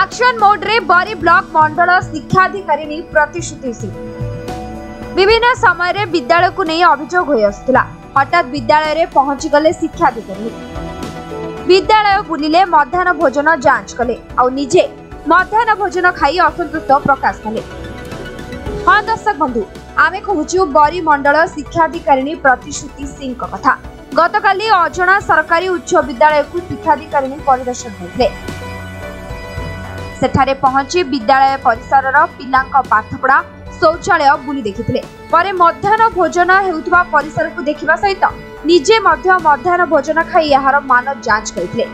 Action mode रे बरी block मंडल शिक्षाधिकारी प्रतिश्रुति सिंह विभिन्न समय रे विद्यालय को नहीं अभियोग हो आसुला। हठात विद्यालय रे पहुंची गले शिक्षाधिकारी। विद्यालय बुलिले मध्याह्न भोजन जांच कले और निजे मध्याह्न भोजन खाई असंतोष प्रकाश कले। हाँ दर्शक बंधु, आमे कहूछु बरी मंडल शिक्षाधिकारी प्रतिश्रुति सिंह कथा। गतकाली अजणा सरकारी उच्च विद्यालय को शिक्षाधिकारी परिदर्शन करथिले। सेठारे पहुंची विद्यालय परिसर पिलांक पाठपढ़ा शौचालय बुली देखिथिले। परे मध्याह्न भोजन हेउथबा परिसर को देखिबा सहित निजे मध्य मध्याह्न भोजन खाई यार मान जांच करथिले।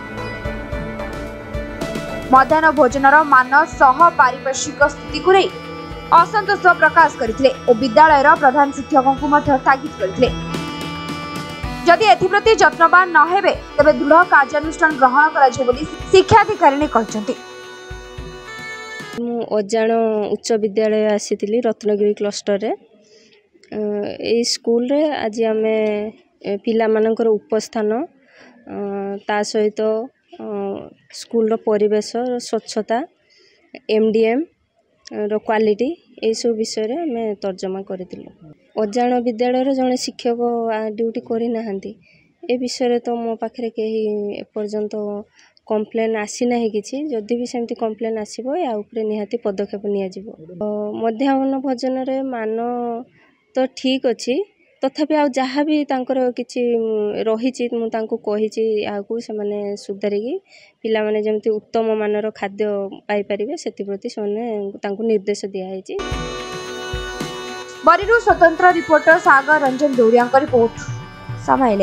मध्याह्न भोजनर मान सह पारिपार्श्विक स्थिति को नहीं असंतोष प्रकाश करथिले और विद्यालयर प्रधान शिक्षकों को मध्य तागिद करथिले। जदि एथिप्रति यत्नवान न हेबे तबे दृढ़ कार्यानुष्ठान ग्रहण कराଯିବ ବୋଲି शिक्षाधिकारी कहछन्ति। मु अजाण उच्च विद्यालय आसी रत्नगिरी क्लस्टर रे स्कूल रे आज आमे पिला मानकर उपस्थान ता सहित स्कूल रो परिवेश स्वच्छता एमडीएम रो क्वालिटी ए सब विषय रे आमे तर्जमा करितिलु। अजाण विद्यालय रे जने शिक्षक ड्यूटी करि नाहंती ए विषय रे तो मो पाखरे केही एपर्यंत कम्प्लेन आसी ना किसी। जदि भी सेमती कम्प्लेन आसो या उपरे निहाती पदक्षेप नियाजिवो। मध्याह्न भोजन रे मान तो ठीक अच्छी तथापि आ जहाँ भी तांकर किछि रहिछि मु तांको कहिछि याकू से माने सुधारिकी पिला माने जेमती उत्तम मानर खाद्य पाई परिबे सेति प्रति सोने तांको निर्देश दिया हैछि। बरीरू स्वतंत्र रिपोर्टर सागर रंजन दौरिया रिपोर्ट समय।